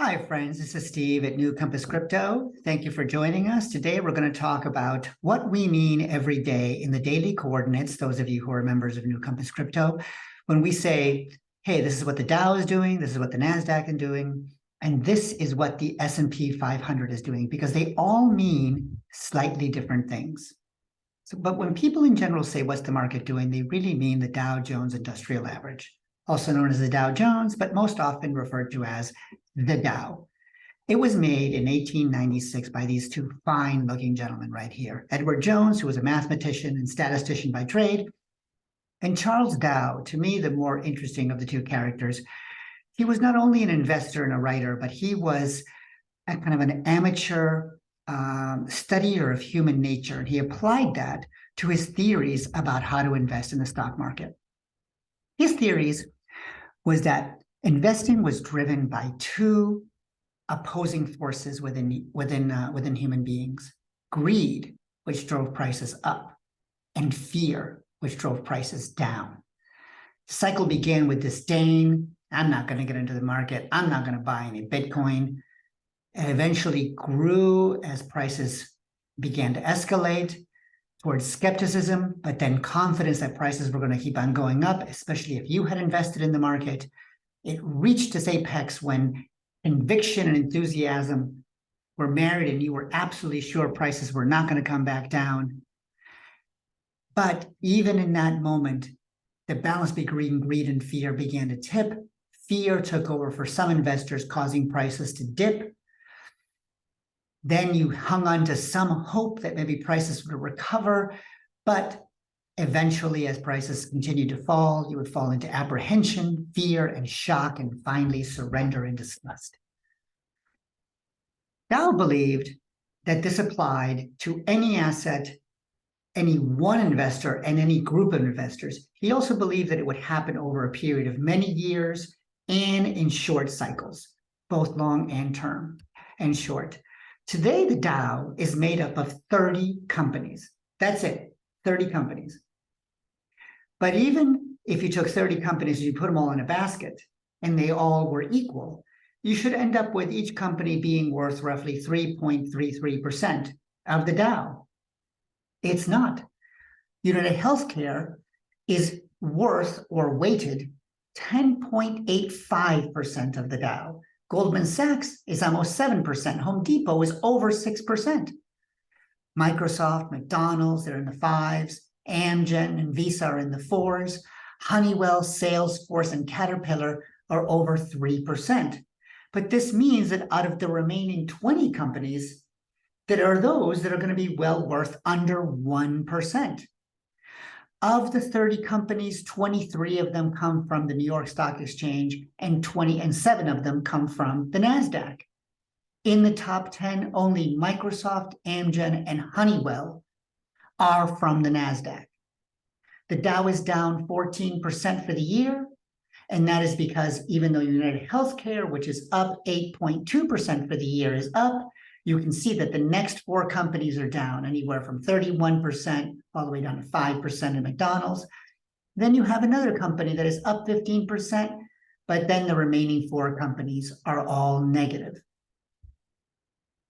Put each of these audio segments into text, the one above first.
Hi, friends. This is Steve at New Compass Crypto. Thank you for joining us. Today, we're going to talk about what we mean every day in the daily coordinates, those of you who are members of New Compass Crypto, when we say, hey, this is what the Dow is doing, this is what the NASDAQ is doing, and this is what the S&P 500 is doing, because they all mean slightly different things. But when people in general say, what's the market doing, they really mean the Dow Jones Industrial Average, also known as the Dow Jones, but most often referred to as the Dow. It was made in 1896 by these two fine-looking gentlemen right here, Edward Jones, who was a mathematician and statistician by trade, and Charles Dow, to me, the more interesting of the two characters. He was not only an investor and a writer, but he was a kind of an amateur studier of human nature. And he applied that to his theories about how to invest in the stock market. His theories was that investing was driven by two opposing forces within human beings: greed, which drove prices up, and fear, which drove prices down. The cycle began with disdain. I'm not going to get into the market. I'm not going to buy any Bitcoin. And eventually grew as prices began to escalate towards skepticism, but then confidence that prices were going to keep on going up, especially if you had invested in the market. It reached its apex when conviction and enthusiasm were married and you were absolutely sure prices were not going to come back down. But even in that moment, the balance between greed and fear began to tip. Fear took over for some investors, causing prices to dip. Then you hung on to some hope that maybe prices would recover, but eventually, as prices continued to fall, you would fall into apprehension, fear, and shock, and finally surrender and disgust. Dow believed that this applied to any asset, any one investor, and any group of investors. He also believed that it would happen over a period of many years and in short cycles, both long and term and short. Today, the Dow is made up of 30 companies. That's it, 30 companies. But even if you took 30 companies and you put them all in a basket and they all were equal, you should end up with each company being worth roughly 3.33% of the Dow. It's not. United Healthcare is worth or weighted 10.85% of the Dow. Goldman Sachs is almost 7%. Home Depot is over 6%. Microsoft, McDonald's, they're in the 5s. Amgen and Visa are in the 4s. Honeywell, Salesforce, and Caterpillar are over 3%. But this means that out of the remaining 20 companies, that are those that are going to be well worth under 1%. Of the 30 companies, 23 of them come from the New York Stock Exchange, and 7 of them come from the NASDAQ. In the top 10, only Microsoft, Amgen, and Honeywell are from the NASDAQ. The Dow is down 14% for the year, and that is because even though United Healthcare, which is up 8.2% for the year, is up, you can see that the next 4 companies are down anywhere from 31% all the way down to 5% in McDonald's. Then you have another company that is up 15%, but then the remaining 4 companies are all negative.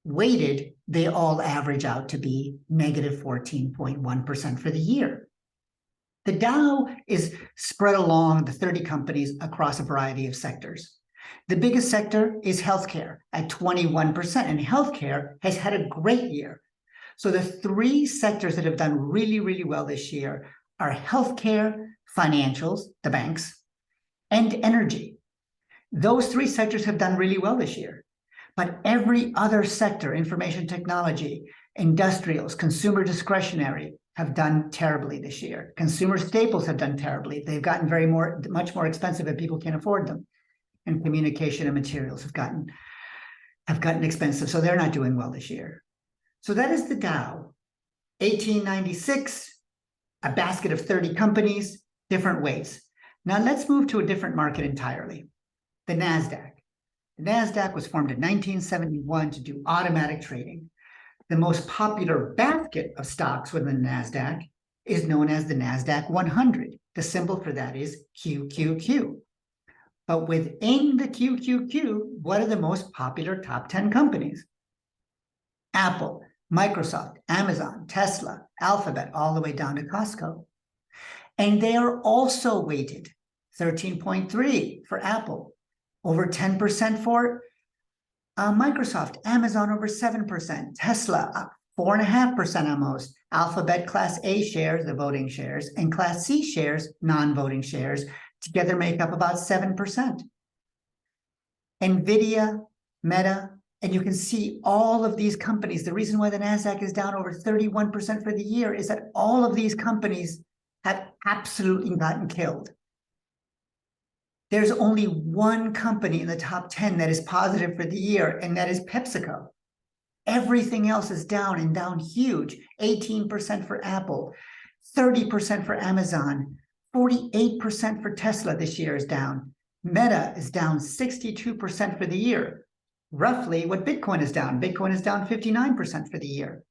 Weighted, they all average out to be negative 14.1% for the year. The Dow is spread along the 30 companies across a variety of sectors. The biggest sector is healthcare at 21%, and healthcare has had a great year. So the 3 sectors that have done really, really well this year are healthcare, financials, the banks, and energy. Those 3 sectors have done really well this year. But every other sector, information technology, industrials, consumer discretionary, have done terribly this year. Consumer staples have done terribly. They've gotten much more expensive and people can't afford them. And communication and materials have gotten expensive, so they're not doing well this year. So that is the Dow. 1896, a basket of 30 companies, different weights. Now let's move to a different market entirely, the NASDAQ. The NASDAQ was formed in 1971 to do automatic trading. The most popular basket of stocks within the NASDAQ is known as the NASDAQ 100. The symbol for that is QQQ. But within the QQQ, what are the most popular top 10 companies? Apple, Microsoft, Amazon, Tesla, Alphabet, all the way down to Costco. And they are also weighted 13.3 for Apple, over 10% for Microsoft, Amazon over 7%, Tesla 4.5% almost, Alphabet Class A shares, the voting shares, and Class C shares, non-voting shares, together make up about 7%. NVIDIA, Meta, and you can see all of these companies. The reason why the NASDAQ is down over 31% for the year is that all of these companies have absolutely gotten killed. There's only one company in the top 10 that is positive for the year, and that is PepsiCo. Everything else is down and down huge. 18% for Apple, 30% for Amazon, 48% for Tesla this year is down. Meta is down 62% for the year. Roughly what Bitcoin is down. Bitcoin is down 59% for the year.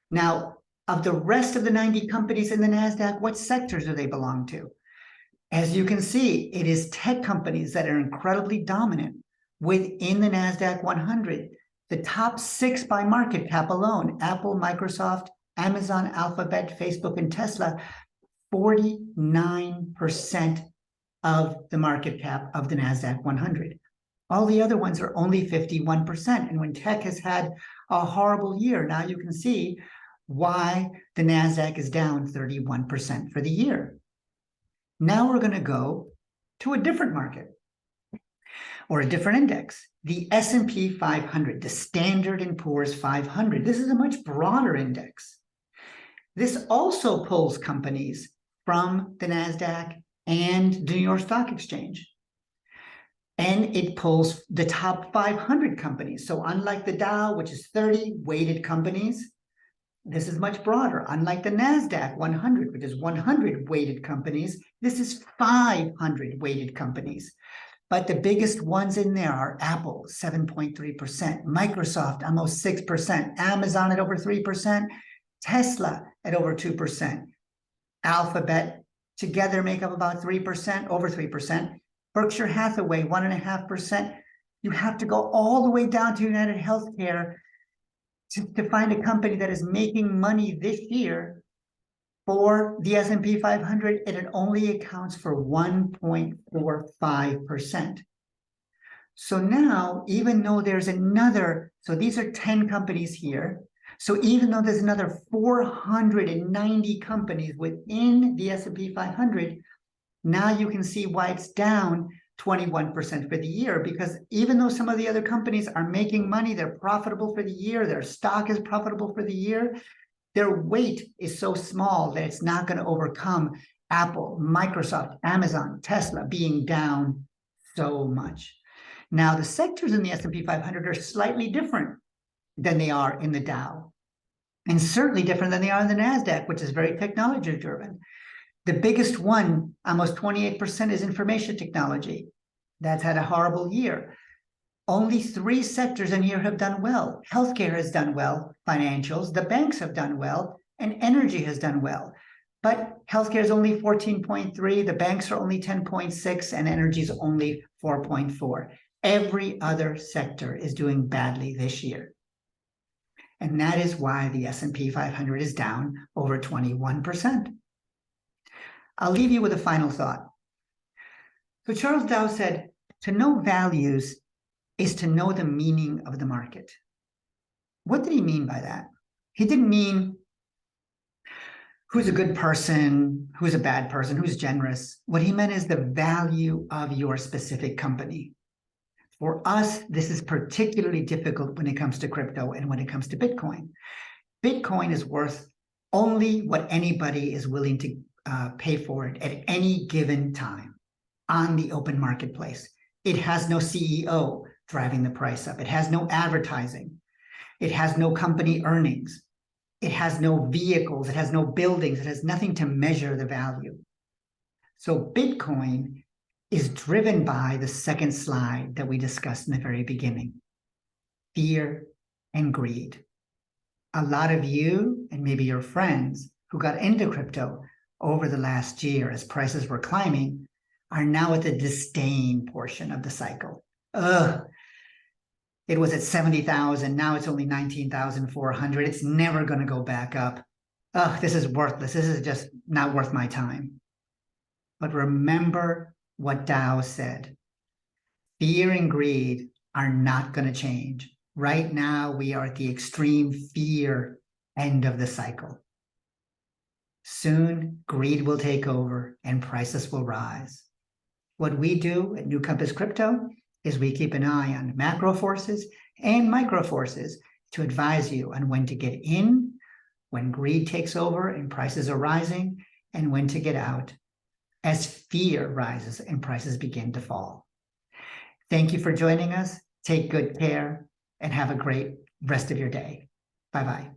Now, of the rest of the 90 companies in the NASDAQ, what sectors do they belong to? As you can see, it is tech companies that are incredibly dominant within the NASDAQ 100. The top 6 by market cap alone, Apple, Microsoft, Amazon, Alphabet, Facebook, and Tesla, 49% of the market cap of the NASDAQ 100. All the other ones are only 51%. And when tech has had a horrible year, now you can see why the NASDAQ is down 31% for the year. Now we're going to go to a different market or a different index, the S&P 500, the Standard & Poor's 500. This is a much broader index. This also pulls companies from the NASDAQ and the New York Stock Exchange. And it pulls the top 500 companies. So unlike the Dow, which is 30 weighted companies, this is much broader. Unlike the NASDAQ 100, which is 100 weighted companies, this is 500 weighted companies. But the biggest ones in there are Apple, 7.3%, Microsoft, almost 6%, Amazon at over 3%, Tesla at over 2%, Alphabet together make up about 3%, over 3%, Berkshire Hathaway, 1.5%. You have to go all the way down to United Healthcare to find a company that is making money this year for the S&P 500, and it only accounts for 1.45%. So now, even though there's another, so these are 10 companies here, so even though there's another 490 companies within the S&P 500, now you can see why it's down 21% for the year, because even though some of the other companies are making money, they're profitable for the year, their stock is profitable for the year, their weight is so small that it's not going to overcome Apple, Microsoft, Amazon, Tesla being down so much. Now, the sectors in the S&P 500 are slightly different than they are in the Dow, and certainly different than they are in the NASDAQ, which is very technology-driven. The biggest one, almost 28%, is information technology. That's had a horrible year. Only 3 sectors in here have done well. Healthcare has done well, financials, the banks have done well, and energy has done well. But healthcare is only 14.3, the banks are only 10.6, and energy is only 4.4. Every other sector is doing badly this year. And that is why the S&P 500 is down over 21%. I'll leave you with a final thought. So Charles Dow said, to know values is to know the meaning of the market. What did he mean by that? He didn't mean who's a good person, who's a bad person, who's generous. What he meant is the value of your specific company. For us, this is particularly difficult when it comes to crypto and when it comes to Bitcoin. Bitcoin is worth only what anybody is willing to pay for it at any given time on the open marketplace. It has no CEO driving the price up. It has no advertising. It has no company earnings. It has no vehicles. It has no buildings. It has nothing to measure the value. So Bitcoin is driven by the second slide that we discussed in the very beginning, fear and greed. A lot of you and maybe your friends who got into crypto over the last year as prices were climbing are now at the disdain portion of the cycle. Ugh. It was at 70,000. Now it's only 19,400. It's never going to go back up. Ugh, this is worthless. This is just not worth my time. But remember what Tao said. Fear and greed are not going to change. Right now, we are at the extreme fear end of the cycle. Soon, greed will take over and prices will rise. What we do at New Compass Crypto is we keep an eye on macro forces and micro forces to advise you on when to get in, when greed takes over and prices are rising, and when to get out as fear rises and prices begin to fall. Thank you for joining us. Take good care and have a great rest of your day. Bye-bye.